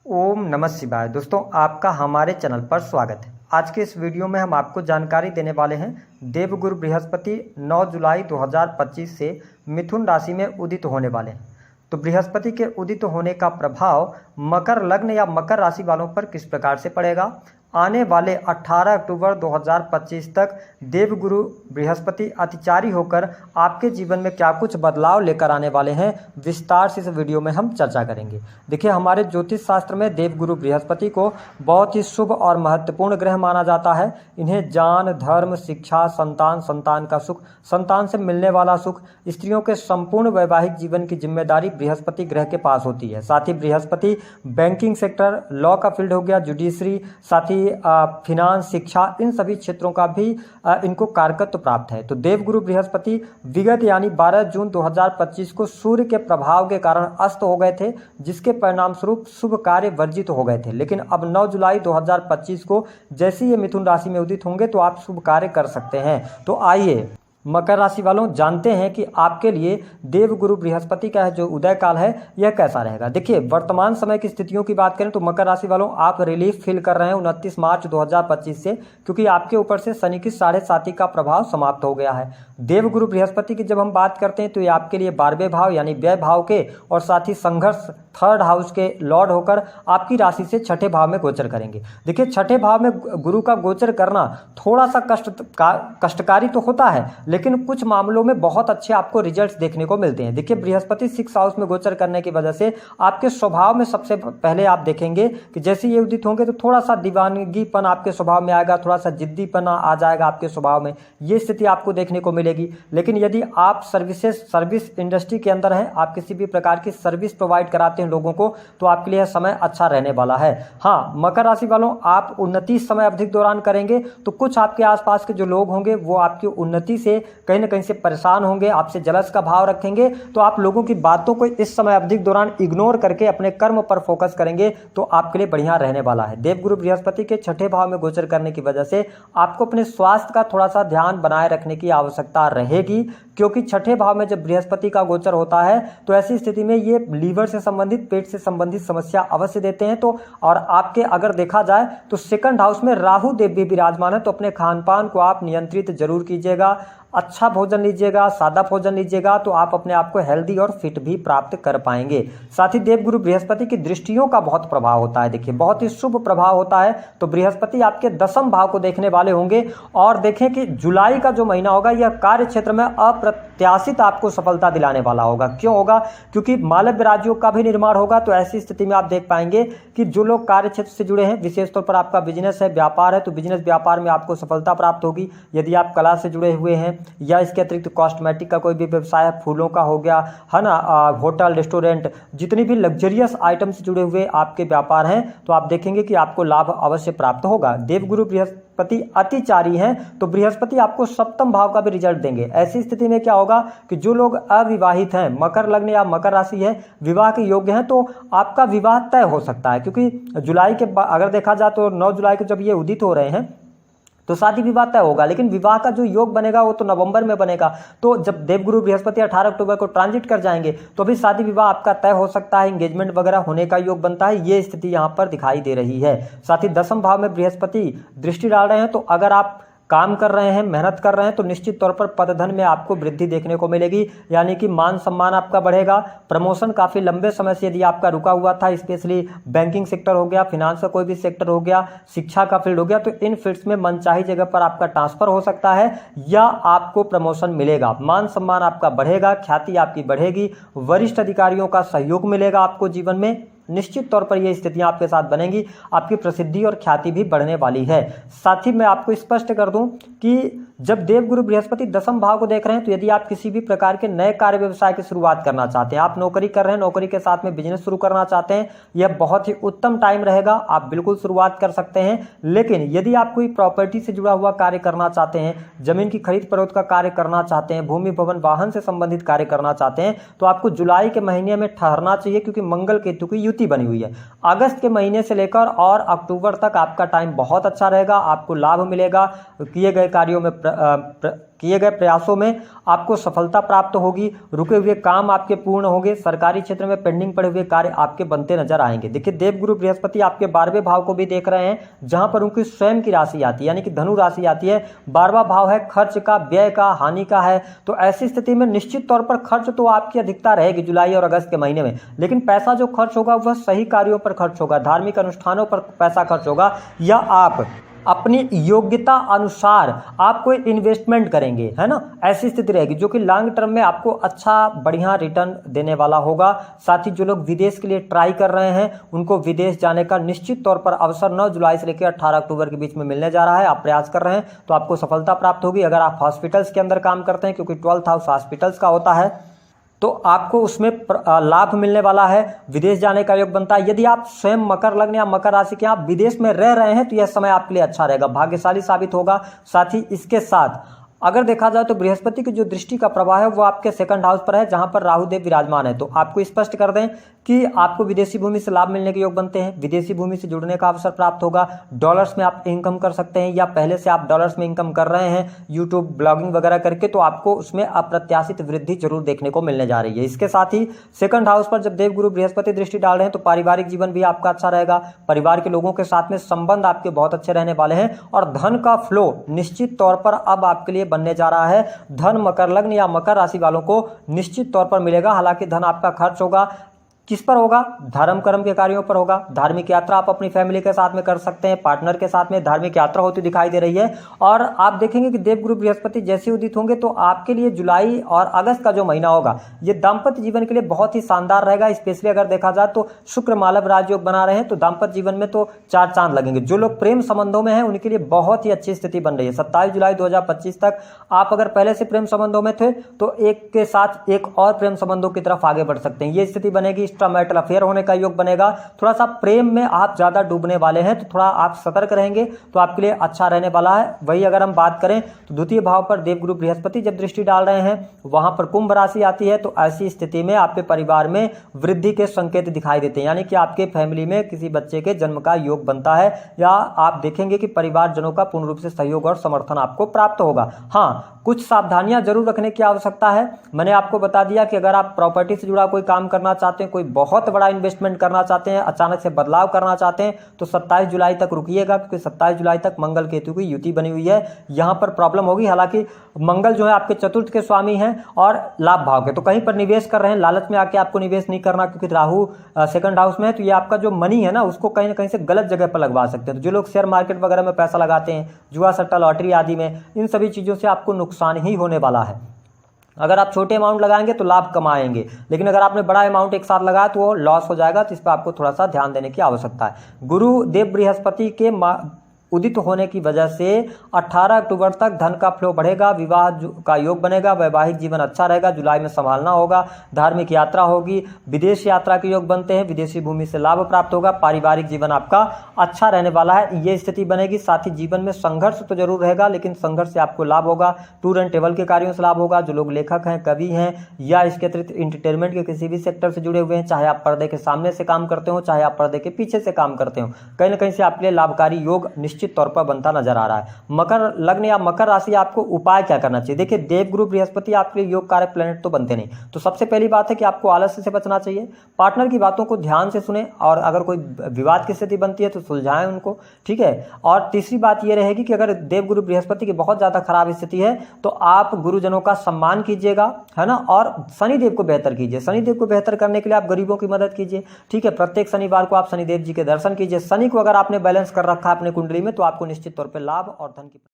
ओम नमः शिवाय। दोस्तों, आपका हमारे चैनल पर स्वागत है। आज के इस वीडियो में हम आपको जानकारी देने वाले हैं देवगुरु बृहस्पति 9 जुलाई 2025 से मिथुन राशि में उदित होने वाले हैं। तो बृहस्पति के उदित होने का प्रभाव मकर लग्न या मकर राशि वालों पर किस प्रकार से पड़ेगा, आने वाले 18 अक्टूबर 2025 तक देवगुरु बृहस्पति अतिचारी होकर आपके जीवन में क्या कुछ बदलाव लेकर आने वाले हैं, विस्तार से इस वीडियो में हम चर्चा करेंगे। देखिए, हमारे ज्योतिष शास्त्र में देवगुरु बृहस्पति को बहुत ही शुभ और महत्वपूर्ण ग्रह माना जाता है। इन्हें ज्ञान, धर्म, शिक्षा, संतान, संतान का सुख, संतान से मिलने वाला सुख, स्त्रियों के संपूर्ण वैवाहिक जीवन की जिम्मेदारी बृहस्पति ग्रह के पास होती है। साथ ही बृहस्पति बैंकिंग सेक्टर, लॉ का फील्ड हो गया, जुडिशरी, साथ ही फिनांस, शिक्षा, इन सभी क्षेत्रों का भी इनको कारकत्व प्राप्त है। तो देवगुरु बृहस्पति विगत यानी 12 जून 2025 को सूर्य के प्रभाव के कारण अस्त हो गए थे, जिसके परिणाम स्वरूप शुभ कार्य वर्जित हो गए थे। लेकिन अब 9 जुलाई 2025 को जैसे ये मिथुन राशि में उदित होंगे तो आप शुभ कार्य कर सकते हैं। तो आइए मकर राशि वालों जानते हैं कि आपके लिए देवगुरु बृहस्पति का जो उदय काल है यह कैसा रहेगा। देखिए, वर्तमान समय की स्थितियों की बात करें तो मकर राशि वालों आप रिलीफ फील कर रहे हैं 29 मार्च 2025 से, क्योंकि आपके ऊपर से शनि की 7.5 का प्रभाव समाप्त हो गया है। देवगुरु बृहस्पति की जब हम बात करते हैं तो ये आपके लिए 12वें भाव यानी व्यय भाव के और साथ ही संघर्ष 3rd हाउस के लॉर्ड होकर आपकी राशि से 6ठे भाव में गोचर करेंगे। देखिए, 6ठे भाव में गुरु का गोचर करना थोड़ा सा कष्टकारी तो होता है, लेकिन कुछ मामलों में बहुत अच्छे आपको रिजल्ट्स देखने को मिलते हैं। देखिए, बृहस्पति 6th हाउस में गोचर करने की वजह से आपके स्वभाव में सबसे पहले आप देखेंगे कि जैसे ये उदित होंगे तो थोड़ा सा दीवानगीपन आपके स्वभाव में आएगा, थोड़ा सा जिद्दीपना आ जाएगा आपके स्वभाव में, ये स्थिति आपको देखने को मिलेगी। लेकिन यदि आप सर्विस इंडस्ट्री के अंदर हैं, आप किसी भी प्रकार की सर्विस प्रोवाइड कराते हैं लोगों को, तो आपके लिए समय अच्छा रहने वाला है। हाँ, मकर राशि वालों आप उन्नति समय अवधि के दौरान करेंगे तो कुछ आपके आसपास के जो लोग होंगे वो आपकी उन्नति से कहीं ना कहीं से परेशान होंगे, आपसे जलस का भाव रखेंगे। तो आप लोगों की बातों को इस समय अवधि के दौरान इग्नोर करके अपने कर्म पर फोकस करेंगे तो आपके लिए बढ़िया रहने वाला है। देवगुरु बृहस्पति के 6ठे भाव में गोचर करने की वजह से आपको अपने स्वास्थ्य का थोड़ा सा ध्यान बनाए रखने की आवश्यकता रहेगी, क्योंकि 6ठे भाव में जब बृहस्पति का गोचर होता है तो ऐसी स्थिति में ये लीवर से संबंधित, पेट से संबंधित समस्या अवश्य देते हैं। तो और आपके अगर देखा जाए तो 2nd हाउस में राहु देव भी विराजमान है, तो अपने खान पान को आप नियंत्रित जरूर कीजिएगा, अच्छा भोजन लीजिएगा, सादा भोजन लीजिएगा, तो आप अपने आप को हेल्दी और फिट भी प्राप्त कर पाएंगे। साथ ही देवगुरु बृहस्पति की दृष्टियों का बहुत प्रभाव होता है। देखिए, बहुत ही शुभ प्रभाव होता है। तो बृहस्पति आपके 10th भाव को देखने वाले होंगे और देखें कि जुलाई का जो महीना होगा यह कार्य क्षेत्र में अप्रत्याशित आपको सफलता दिलाने वाला होगा। क्यों होगा? क्योंकि मालव्य राज्यों का भी निर्माण होगा। तो ऐसी स्थिति में आप देख पाएंगे कि जो लोग कार्य क्षेत्र से जुड़े हैं, विशेष तौर पर आपका बिजनेस है, व्यापार है, तो बिजनेस व्यापार में आपको सफलता प्राप्त होगी। यदि आप कला से जुड़े हुए हैं या इसके अतिरिक्त कॉस्मेटिक का कोई भी व्यवसाय है, फूलों का हो गया है ना, होटल, रेस्टोरेंट, जितनी भी लग्जरियस आइटम से जुड़े हुए आपके व्यापार हैं, तो आप देखेंगे कि आपको लाभ अवश्य प्राप्त होगा। देवगुरु बृहस्पति अतिचारी हैं तो बृहस्पति आपको 7th भाव का भी रिजल्ट देंगे। ऐसी स्थिति में क्या होगा कि जो लोग अविवाहित हैं, मकर लग्न या मकर राशि है, विवाह के योग्य हैं, तो आपका विवाह तय हो सकता है। क्योंकि जुलाई के अगर देखा जाए तो 9 जुलाई को जब ये उदित हो रहे हैं तो शादी विवाह तय होगा, लेकिन विवाह का जो योग बनेगा वो तो नवंबर में बनेगा। तो जब देवगुरु बृहस्पति 18 अक्टूबर को ट्रांजिट कर जाएंगे तो भी शादी विवाह आपका तय हो सकता है, एंगेजमेंट वगैरह होने का योग बनता है। ये स्थिति यहाँ पर दिखाई दे रही है। साथ ही 10th भाव में बृहस्पति दृष्टि डाल रहे हैं, तो अगर आप काम कर रहे हैं, मेहनत कर रहे हैं, तो निश्चित तौर पर पद धन में आपको वृद्धि देखने को मिलेगी, यानी कि मान सम्मान आपका बढ़ेगा। प्रमोशन काफी लंबे समय से यदि आपका रुका हुआ था, स्पेशली बैंकिंग सेक्टर हो गया, फिनांस का कोई भी सेक्टर हो गया, शिक्षा का फील्ड हो गया, तो इन फील्ड्स में मनचाही जगह पर आपका ट्रांसफर हो सकता है या आपको प्रमोशन मिलेगा। मान सम्मान आपका बढ़ेगा, ख्याति आपकी बढ़ेगी, वरिष्ठ अधिकारियों का सहयोग मिलेगा आपको जीवन में। निश्चित तौर पर ये स्थितियां आपके साथ बनेंगी, आपकी प्रसिद्धि और ख्याति भी बढ़ने वाली है। साथ ही मैं आपको स्पष्ट कर दूं कि जब देवगुरु बृहस्पति 10th भाव को देख रहे हैं तो यदि आप किसी भी प्रकार के नए कार्य व्यवसाय की शुरुआत करना चाहते हैं, आप नौकरी कर रहे हैं, नौकरी के साथ में बिजनेस शुरू करना चाहते हैं, यह बहुत ही उत्तम टाइम रहेगा, आप बिल्कुल शुरुआत कर सकते हैं। लेकिन यदि आप कोई प्रॉपर्टी से जुड़ा हुआ कार्य करना चाहते हैं, जमीन की खरीद फरोख्त का कार्य करना चाहते हैं, भूमि भवन वाहन से संबंधित कार्य करना चाहते हैं, तो आपको जुलाई के महीने में ठहरना चाहिए, क्योंकि मंगल केतु की युति बनी हुई है। अगस्त के महीने से लेकर और अक्टूबर तक आपका टाइम बहुत अच्छा रहेगा, आपको लाभ मिलेगा, किए गए कार्यों में किए गए प्रयासों में आपको सफलता प्राप्त होगी। रुके हुए काम आपके पूर्ण होंगे। सरकारी क्षेत्र में पेंडिंग पड़े हुए कार्य आपके बनते नजर आएंगे। देखिए, देवगुरु बृहस्पति आपके 12वें भाव को भी देख रहे हैं, जहां पर उनकी स्वयं की राशि आती है, यानी कि धनु राशि आती है। 12वां भाव है खर्च का, व्यय का, हानि का है। तो ऐसी स्थिति में निश्चित तौर पर खर्च तो आपकी अधिकता रहेगी जुलाई और अगस्त के महीने में, लेकिन पैसा जो खर्च होगा वह सही कार्यों पर खर्च होगा, धार्मिक अनुष्ठानों पर पैसा खर्च होगा, या आप अपनी योग्यता अनुसार आप कोई इन्वेस्टमेंट करेंगे, है ना। ऐसी स्थिति रहेगी जो कि लॉन्ग टर्म में आपको अच्छा बढ़िया रिटर्न देने वाला होगा। साथ ही जो लोग विदेश के लिए ट्राई कर रहे हैं उनको विदेश जाने का निश्चित तौर पर अवसर 9 जुलाई से लेकर 18 अक्टूबर के बीच में मिलने जा रहा है। आप प्रयास कर रहे हैं तो आपको सफलता प्राप्त होगी। अगर आप हॉस्पिटल्स के अंदर काम करते हैं, क्योंकि 12th हाउस हॉस्पिटल्स का होता है, तो आपको उसमें लाभ मिलने वाला है, विदेश जाने का योग बनता है। यदि आप स्वयं मकर लग्न या मकर राशि के आप विदेश में रह रहे हैं तो यह समय आपके लिए अच्छा रहेगा, भाग्यशाली साबित होगा। साथ ही इसके साथ अगर देखा जाए तो बृहस्पति की जो दृष्टि का प्रभाव है वो आपके 2nd हाउस पर है, जहां पर राहु देव विराजमान है। तो आपको स्पष्ट कर दें कि आपको विदेशी भूमि से लाभ मिलने के योग बनते हैं, विदेशी भूमि से जुड़ने का अवसर प्राप्त होगा। डॉलर्स में आप इनकम कर सकते हैं, या पहले से आप डॉलर्स में इनकम कर रहे हैं यूट्यूब ब्लॉगिंग वगैरह करके, तो आपको उसमें अप्रत्याशित वृद्धि जरूर देखने को मिलने जा रही है। इसके साथ ही 2nd हाउस पर जब देवगुरु बृहस्पति दृष्टि डाल रहे हैं तो पारिवारिक जीवन भी आपका अच्छा रहेगा। परिवार के लोगों के साथ में संबंध आपके बहुत अच्छे रहने वाले हैं, और धन का फ्लो निश्चित तौर पर अब आपके लिए बनने जा रहा है। धन मकर लग्न या मकर राशि वालों को निश्चित तौर पर मिलेगा। हालांकि धन आपका खर्च होगा, किस पर होगा? धर्म कर्म के कार्यों पर होगा। धार्मिक यात्रा आप अपनी फैमिली के साथ में कर सकते हैं, पार्टनर के साथ में धार्मिक यात्रा होती दिखाई दे रही है। और आप देखेंगे कि देवगुरु बृहस्पति जैसे उदित होंगे तो आपके लिए जुलाई और अगस्त का जो महीना होगा ये दाम्पत्य जीवन के लिए बहुत ही शानदार रहेगा। स्पेशली अगर देखा जाए तो शुक्र मालव राजयोग बना रहे हैं तो दाम्पत्य जीवन में तो 4 चांद लगेंगे। जो लोग प्रेम संबंधों में हैं उनके लिए बहुत ही अच्छी स्थिति बन रही है। 27 जुलाई 2025 तक आप अगर पहले से प्रेम संबंधों में थे तो एक के साथ एक और प्रेम संबंधों की तरफ आगे बढ़ सकते हैं। ये स्थिति बनेगी। एक्स्ट्रामैरिटल अफेयर होने का योग बनेगा। थोड़ा सा प्रेम में आप ज्यादा डूबने वाले हैं तो थोड़ा आप सतर्क रहेंगे तो आपके लिए अच्छा रहने वाला है। वही अगर हम बात करें तो द्वितीय भाव पर देवगुरु बृहस्पति जब दृष्टि डाल रहे हैं वहां पर कुंभ राशि आती है, तो ऐसी स्थिति में आपके परिवार में वृद्धि के संकेत दिखाई देते हैं, यानी कि आपके फैमिली में किसी बच्चे के जन्म का योग बनता है, या आप देखेंगे कि परिवारजनों का पूर्ण रूप से सहयोग और समर्थन आपको प्राप्त होगा। हाँ, कुछ सावधानियां जरूर रखने की आवश्यकता है। मैंने आपको बता दिया कि अगर आप प्रॉपर्टी से जुड़ा कोई काम करना चाहते हैं, कोई बहुत बड़ा इन्वेस्टमेंट करना चाहते हैं, अचानक से बदलाव करना चाहते हैं तो 27 जुलाई तक रुकिएगा, क्योंकि 27 जुलाई तक मंगल केतु की युति बनी हुई है। यहां पर प्रॉब्लम होगी। हालांकि मंगल जो है आपके चतुर्थ के स्वामी हैं और लाभ भाव के, तो कहीं पर निवेश कर रहे हैं, लालच में आके आपको निवेश नहीं करना, क्योंकि राहु 2nd हाउस में है, तो ये आपका जो मनी है ना उसको कहीं ना कहीं से गलत जगह पर लगवा सकते हैं। तो जो लोग शेयर मार्केट वगैरह में पैसा लगाते हैं, जुआ सट्टा लॉटरी आदि में, इन सभी चीजों से आपको नुकसान ही होने वाला है। अगर आप छोटे अमाउंट लगाएंगे तो लाभ कमाएंगे, लेकिन अगर आपने बड़ा अमाउंट एक साथ लगाया तो वो लॉस हो जाएगा। तो इस पर आपको थोड़ा सा ध्यान देने की आवश्यकता है। गुरु देव बृहस्पति के उदित होने की वजह से 18 अक्टूबर तक धन का फ्लो बढ़ेगा, विवाह का योग बनेगा, वैवाहिक जीवन अच्छा रहेगा, जुलाई में संभालना होगा, धार्मिक यात्रा होगी, विदेश यात्रा के योग बनते हैं, विदेशी भूमि से लाभ प्राप्त होगा, पारिवारिक जीवन आपका अच्छा रहने वाला है, ये स्थिति बनेगी। साथ ही जीवन में संघर्ष तो जरूर रहेगा, लेकिन संघर्ष से आपको लाभ होगा। टूर एंड ट्रेवल के कार्यों से लाभ होगा। जो लोग लेखक हैं, कवि हैं, या इसके अतिरिक्त एंटरटेनमेंट के किसी भी सेक्टर से जुड़े हुए हैं, चाहे आप पर्दे के सामने से काम करते हो, चाहे आप पर्दे के पीछे से काम करते हो, कहीं ना कहीं से आपके लिए लाभकारी योग निश्चित तौर पर बनता नजर आ रहा है। मकर लग्न या मकर राशि आपको उपाय क्या करना चाहिए? देखिए, देवगुरु बृहस्पति आपके लिए योग कारक प्लैनेट तो बनते नहीं, तो सबसे पहली बात है कि आपको आलस्य से बचना चाहिए। पार्टनर की बातों को ध्यान से सुने, और अगर कोई विवाद की स्थिति बनती है तो सुलझाएं उनको, ठीक है। और तीसरी बात यह रहेगी कि अगर देवगुरु बृहस्पति की बहुत ज्यादा खराब स्थिति है तो आप गुरुजनों का सम्मान कीजिएगा, है ना, और शनिदेव को बेहतर कीजिए। शनिदेव को बेहतर करने के लिए आप गरीबों की मदद कीजिए, ठीक है। प्रत्येक शनिवार को आप शनिदेव जी के दर्शन कीजिए। शनि को अगर आपने बैलेंस कर रखा है अपने कुंडली में तो आपको निश्चित तौर पे लाभ और धन की